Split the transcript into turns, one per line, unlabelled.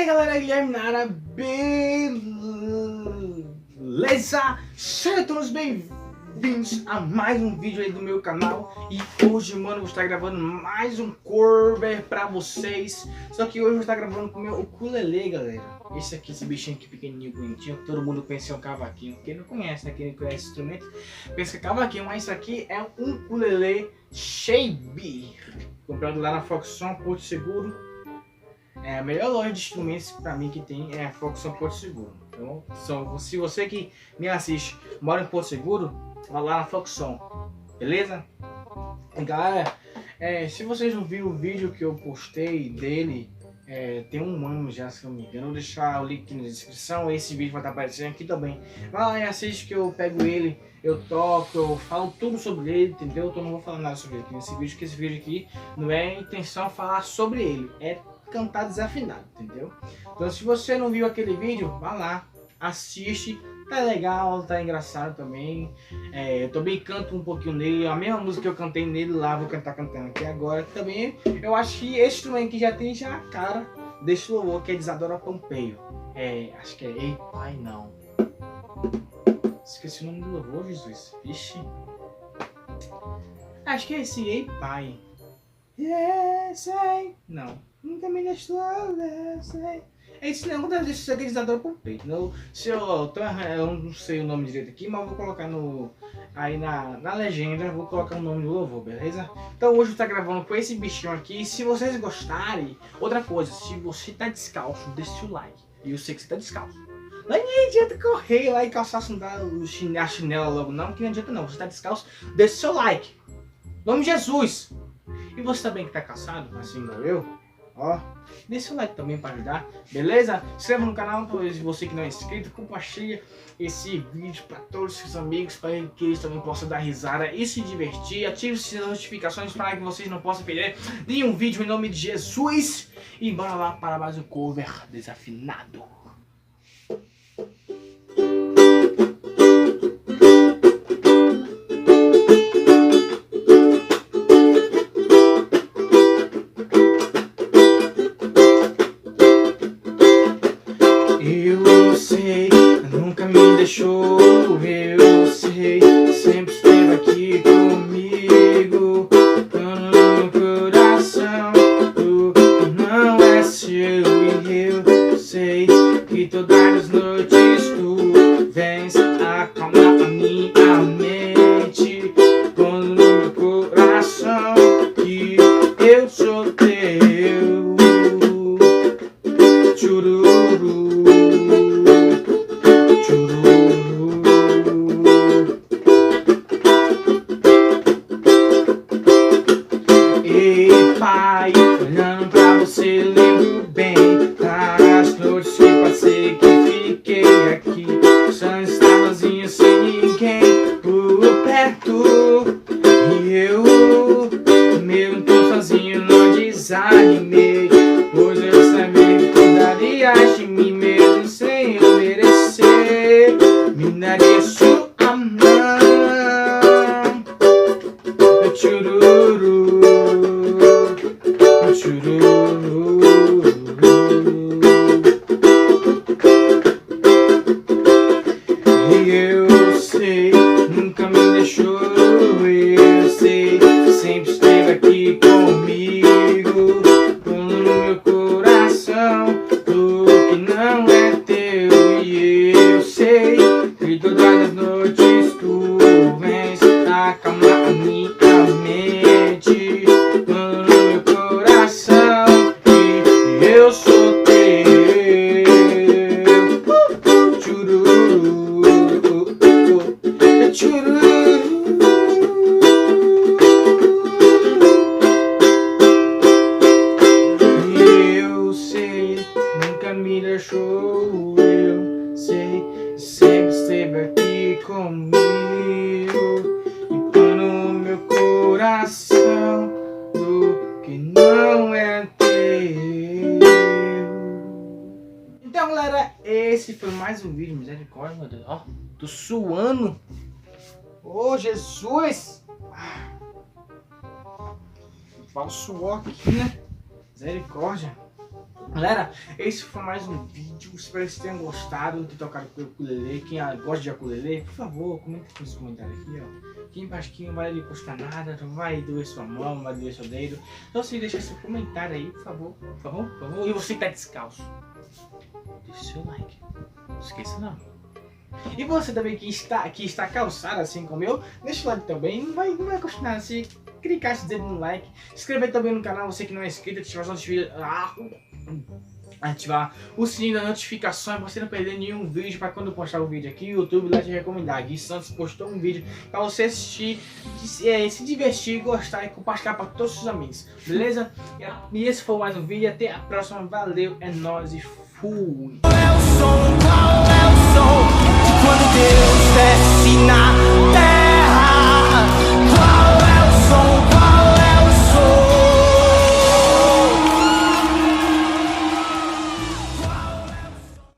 aí galera, Guilherme Nara, beleza? Sejam todos bem-vindos a mais um vídeo aí do meu canal. E hoje, mano, eu vou estar gravando mais um cover pra vocês. Só que hoje eu vou estar gravando com o meu ukulele, galera. Esse aqui, esse bichinho aqui pequenininho, bonitinho, que todo mundo conhece, é um cavaquinho. Quem não conhece, né? Quem não conhece esse instrumento pensa que é cavaquinho, mas isso aqui é um ukulele Shabe, comprado lá na Foxson, Porto Seguro. É a melhor loja de instrumentos pra mim que tem é a Foxson Porto Seguro. Então, se você que me assiste mora em Porto Seguro, vá lá na Foxson, beleza? E galera, se vocês não viram o vídeo que eu postei dele, tem um ano já, se não me engano, eu vou deixar o link aqui na descrição. Esse vídeo vai estar aparecendo aqui também. Vai lá e assiste que eu pego ele, eu toco, eu falo tudo sobre ele, entendeu? Então não vou falar nada sobre ele aqui nesse vídeo, porque esse vídeo aqui não é a intenção falar sobre ele, é cantar desafinado, entendeu? Então se você não viu aquele vídeo, vá lá, assiste, tá legal, tá engraçado também. Eu também canto um pouquinho nele, a mesma música que eu cantei nele lá, vou cantar cantando aqui agora. Também eu acho que esse instrumento aqui já tem a cara desse louvor, que é de Isadora Pompeio. Acho que é Ei Pai Não. Esqueci o nome do louvor, Jesus. Vixe. Acho que é esse Ei Pai. Não. Nunca me deixou, esse não é desse aqui de Isadora Pompeio. Eu não sei o nome direito aqui, mas eu vou colocar aí na legenda, vou colocar o nome do louvor, beleza? Então hoje eu tô gravando com esse bichinho aqui. Se vocês gostarem, outra coisa, se você tá descalço, deixa o like. E eu sei que você tá descalço. Não adianta correr lá e calçar a chinela logo não, que não adianta não. Você tá descalço, deixa o seu like. Em nome de Jesus. E você também que tá calçado, assim igual eu, ó, deixa o like também para ajudar, beleza? Se inscreva no canal, talvez você que não é inscrito, compartilha esse vídeo para todos os seus amigos, para que eles também possam dar risada e se divertir. Ative as notificações para que vocês não possam perder nenhum vídeo em nome de Jesus. E bora lá para mais um cover desafinado. Eu sei, nunca me deixou, eu sei, sempre esteve aqui comigo, no meu coração, tu não é seu e eu sei que todas as noites tu vens acalmar a minha mente, quando no meu coração que eu sou teu, chururu. Ei pai, olhando pra você lembro bem das noites que passei, que fiquei aqui, só estava sozinho sem ninguém por perto. E eu, mesmo tô sozinho, não desanimei, pois eu sabia que cuidarias de mim mesmo sem eu merecer. Me daria sua mão, chururu, chururu. E eu sei, nunca me deixou, eu sei, sempre esteve aqui comigo, quando no meu coração tu que não é teu. E eu sei que todas as noites tu vens acalmar a minha mente, quando no meu coração que eu sou teu, chururu, chururu. E eu sei, nunca me deixou, eu sei, sempre esteve aqui comigo, e põe no meu coração do que não é teu. Então galera, esse foi mais um vídeo, misericórdia, meu Deus, ó, tô suando, ô Jesus, fala suor aqui, né, misericórdia. Galera, esse foi mais um vídeo, espero que vocês tenham gostado de ter tocado com o ukulele. Quem gosta de ukulele, por favor, comenta nos comentários aqui, ó. Aqui embaixo que não vai lhe custar nada, não vai doer sua mão, não vai doer seu dedo. Então você deixa seu comentário aí, por favor, por favor, por favor. E você que tá descalço, deixa seu like, não esqueça não. E você também que está calçado assim como eu, deixa o like também, não vai custar nada se clicar esse dedo no like. Se inscrever também no canal, você que não é inscrito, ativar o sininho da notificação para você não perder nenhum vídeo. Para quando eu postar o vídeo aqui, o YouTube vai te recomendar. Gui Santos postou um vídeo para você assistir, se divertir, gostar e compartilhar para todos os seus amigos, beleza? E esse foi mais um vídeo, até a próxima, valeu, é nóis e fui!
Quando Deus desce na